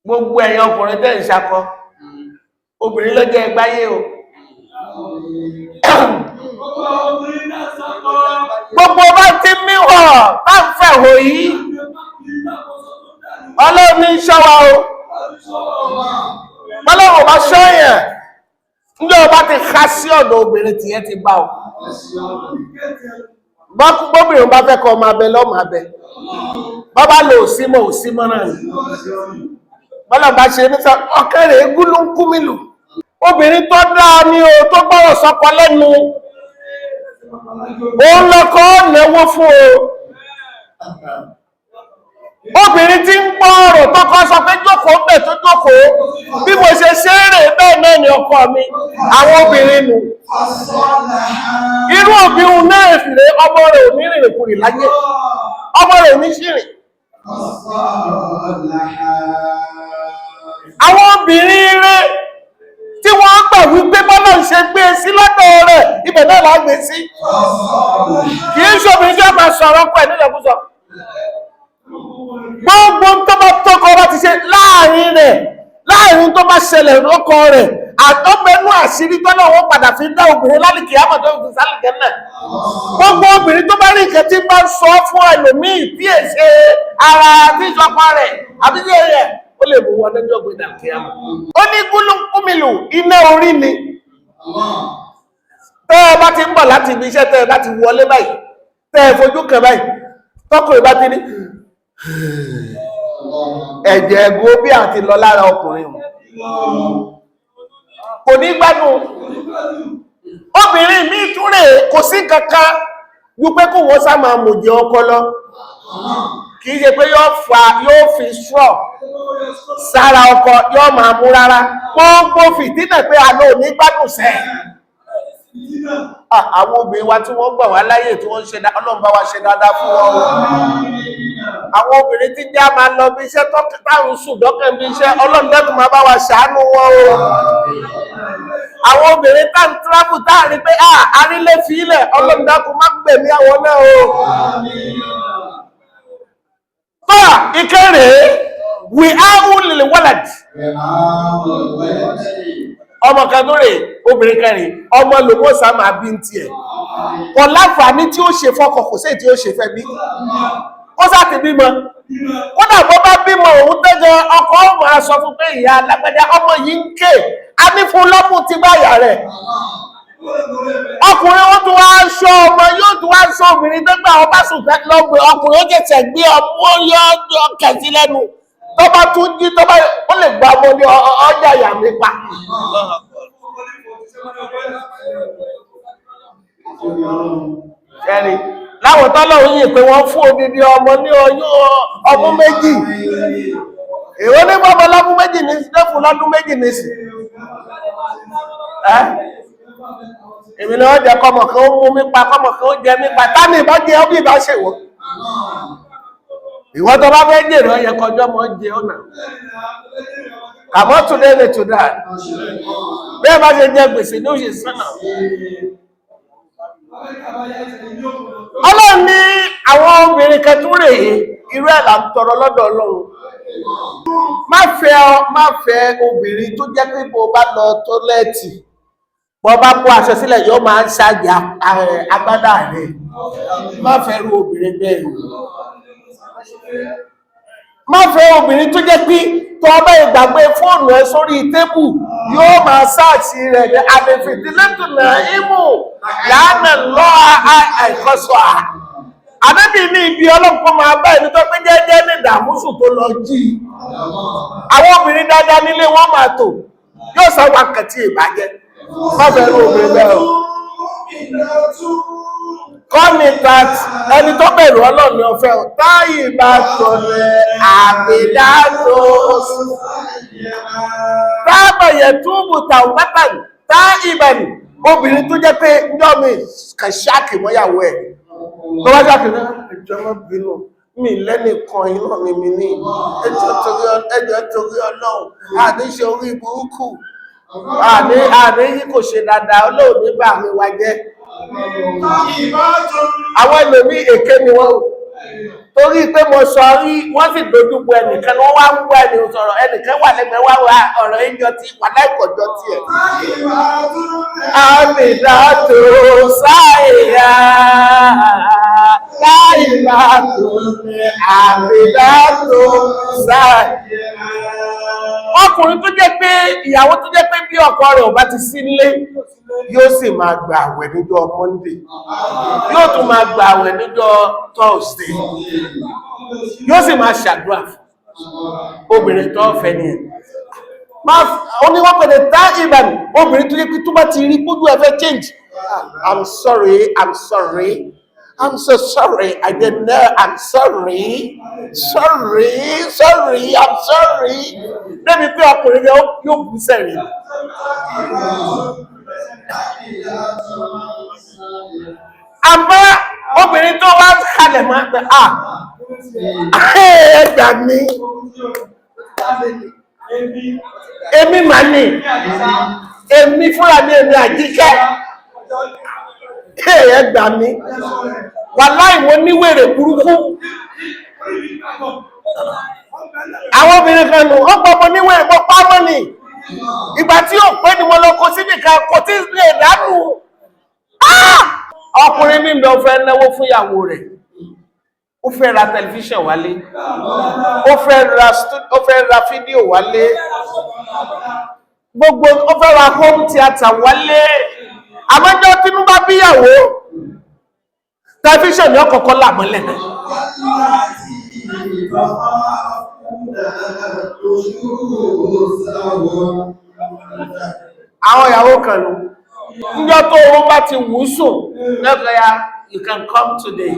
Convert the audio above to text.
gbogbo ẹ̀yin ọkùnrin tẹ́ ń ṣakọ obìnrin ló jẹ́ ẹgbáyé o gbogbo bá ti míwọ̀ bá ń fẹ̀hò yìí Ọlọ́run ní ṣọ́wa o Ọlọ́run bá ṣọ́yẹ̀ ní ọba ti ká sí ọ̀dọ̀ obìnrin tí yẹn ti bá o bọ́bìnrin bá fẹ́ kọ́ ọmọ abẹ lọ́mọ abẹ bọ́bá lò òsímọ̀ náà ni bọ́lá bá ṣe ní sọ ọ̀kẹ́rẹ̀ egúlú ń kú mílù obìnrin tó dáa ní o tó gbọ́rọ̀ sọ́kọ lẹ́nu òun lọ́kọ́ náwó fún o obìnrin tí ń gbọ́ ọ̀rọ̀ tọ́kọ sọ pé jókòó bẹ̀ tó jókòó bí mo ṣe ṣeré bẹ́ẹ̀ náà ni ọkọ mi àwọn obìnrin nù irú obìnrin náà rèé ọmọ rẹ̀ ò ní rìnrìn kùrì láyé ọmọ rẹ̀ ò ní ṣìrìn àwọn obìnrin rẹ̀ tí wọ́n gbà wípé bọ́lá ṣe gbé sí lọ́dọ̀ rẹ̀ ibẹ̀ náà la gbé sí kì í ṣòbìnrin tí ó máa sọ̀rọ̀ pẹ̀ nílẹ̀kúsọ gbogbo tó bá tọ́kọ bá ti ṣe láàrin tó bá ṣẹlẹ̀ lọ́kọ rẹ̀ àtọ́gbẹ́nú àṣírí tọ́lọ̀ wọ́n padà fi dá obìnrin lálìkì àmọ̀tọ́ fi sálìkẹ́ náà gbogbo obìnrin tó bá rí nǹkan tí bá ń sọ fún ẹlòmíì tí è ṣe ara tí ìṣọpá rẹ̀ àbí tí rẹ̀ ó lè mú wọn lọ́jọ́ gbé dàkẹ́ àmọ̀ ó ní gúlùkúmìlù iná orí ni tẹ́ ẹ bá ti ń bọ̀ láti ibi iṣẹ́ tẹ́ ẹ bá ti wọlé báyìí tẹ́ ẹ fojú kan báyìí tọkùnrin bá ti ní ẹ̀jẹ̀ ẹ̀gún bí àti lọ lára ọkùnrin kò ní gbádùn obìnrin míì tún rè kò sí kankan wípé kó wọ́n sá máa mòjì ọkọ lọ kìí ṣe pé yóò fi straw sára ọkọ yóò máa mú rárá gbogbo fìdínà pé àná ò ní gbádùn sẹ́ àwọn obìnrin wa tí wọ́n gbà wá láyè tí wọ́n ṣe Ọlọ́run bá wa ṣe dáadáa fún wọn àwọn obìnrin tí já máa lọ bí iṣẹ́ táwọn sùn dọ́kẹ́ bí iṣẹ́ Ọlọ́run dẹ́kun máa bá wa ṣàánú wọn o àwọn obìnrin tá ń tíráfù táàrí pé àrílé fi ilẹ̀ Ọlọ́run dẹ́kun má gbẹ̀mí àwọn náà o tó ìkéré we are only wallet ọmọ kan tó rè obìnrin kẹrin ọmọ lòmọ́ sá máa bí ń tiẹ̀ kò láǹfààní tí ó ṣe fọ́kọ kò sí tí ó ṣe fẹ́ bí ó sáti bímọ kódà bó bá bímọ òun tẹ́jọ ọkọ ọmọ aṣọ fún pé ìyá alágbẹ́dá ọmọ yìí ń ké a ní fún lọ́mú ti báyà rẹ̀ ọkùnrin ó tún wá aṣọ ọmọ yóò tún wá aṣọ obìnrin tó gbà ọba sùn lọ́gbẹ̀ ọkùnrin ó jẹ̀sẹ̀ gbé ọmọ yọ kẹ̀sí lẹ́nu tó bá tún jí tó bá ó lè gba ọmọ ní ọjà ìyá mi pa ẹ̀rì láwọn tọ́lọ̀ yìí pé wọ́n fún odidi ọmọ ní ọdún méjì èwo ní bọ́bọ́ lọ́dún méjì ní lẹ́fún lọ́dún méjì ní sí èmi ni wọ́n jẹ kọmọ̀ kan ó mú mi pa kọmọ̀ kan ó jẹ mi pa tání ìbá jẹ ọbí ìbá ṣèwọ ìwọ́n tó bá fẹ́ jèrè ọyẹ kọjọ́ mọ́ jẹ ọ̀nà àmọ́ tún lé lè tún dáa bí ẹ bá ṣe jẹ gbèsè ní òṣè sánà Ọlọ́run ní àwọn obìnrin kẹtún rèé irú ẹ̀ là ń tọrọ lọ́dọ̀ Ọlọ́run má fẹ́ obìnrin tó jẹ́ pé bó bá lọ tọ́lẹ́ẹ̀tì bọ́ bá kó aṣọ sílẹ̀ yóò máa ń ṣáàjì agbádá rẹ̀ má fẹ́ rú obìnrin bẹ́ẹ̀ má fẹ́ obìnrin tó jẹ́ pé tó ọba ìgbàgbé fóònù ẹ sórí tébù yóò máa sáàtì rẹ̀ ní àdèfìdílẹ́tùnà ìmú lánà lọ àìkọ́sọ̀ àdébì ní ibi ọlọ́pọ̀ máa bá ẹni tó pé jẹ́jẹ́ ní ìdàmúsù tó lọ jí àwọn obìnrin dáadáa nílé wọ́n máa tò yóò sọ wákàtí ìbàjẹ́ má fẹ́ rú obìnrin bẹ́ẹ̀ o kọ́ni tàt ẹni tó bẹ̀rù Ọlọ́run ni ọ̀fẹ́ táyì bá tọ̀lẹ̀ àbìdátò tábàyẹ̀ túbù tàwùbátàn táìbẹ̀nì obìnrin tó jẹ́ pé ndọ́mi kàṣáàkì mọ́yàwó ẹ̀ tó wá jákì náà ẹjọ́ mọ́ bínú mi lẹ́nìkan iná mi ní ẹjọ́ torí Ọlọ́run àdéṣe orí burúkú àdé yìí kò ṣe dáadáa Ọlọ́run nígbà mi wá jẹ́ àwọn ẹlòmí èké ni wọ́n torí pé mo sọ rí wọ́n sì dojú bo ẹnìkan wọ́n wá ń wá ẹni sọ̀rọ̀ ẹnìkan wà lẹ́gbẹ̀ẹ́ wá wá ọ̀rọ̀ ẹjọ́ tí wà láìkọjọ́ tiẹ̀. àmìdátò sáìyà láìbàtò àmìdátò sáìyà. ọkùnrin tó jẹ́ pé ìyàwó tó jẹ́ pé bí ọkọ rẹ̀ ò bá ti sí nílé yóò sì máa gba àwẹ̀ níjọ́ Monday yóò tún máa gba àwẹ̀ níjọ́ Thursday yóò sì máa ṣàdúrà fún obìnrin tó fẹ́ ni ẹ̀ ó ní wọ́n pẹ̀lẹ̀ tá ìbàn obìnrin tó yẹ pé tó bá ti rí gbójú ẹ̀fẹ́ change. I'm sorry I'm so sorry I didn't know I'm sorry débi pé ọkùnrin yóò bú sẹ́rìn. àmọ́ obìnrin tó wá kalẹ̀ máa pẹ́ ẹgbà mi èmi mà ní èmi fúnra mi èmi Àjíkẹ́ ẹgbà mi wàláhì mo níwèrè burúkú. àwọn obìnrin kan nù ó gbọ́ mo níwèrè mo pamọ́ ni ìgbà tí ò pé ni mo lọ kó síbi kan kò tí lè dánú. ọkùnrin mi lọ fẹ́ náwó fún ìyàwó rẹ̀ ó fẹ́ ra tẹlifíṣàn wálé ó fẹ́ ra fídíò wálé gbogbo ó fẹ́ ra home theatre wálé àmọ́jọ́ tínú bá bíyàwó tẹlifíṣàn ní ọkọ̀ọ̀kan làmọ́lẹ̀ náà. àwọn ìyàwó kan ló níjọ́ tó owó bá ti wù ú sùn lẹ́gbẹ̀ẹ́ ya you can come today.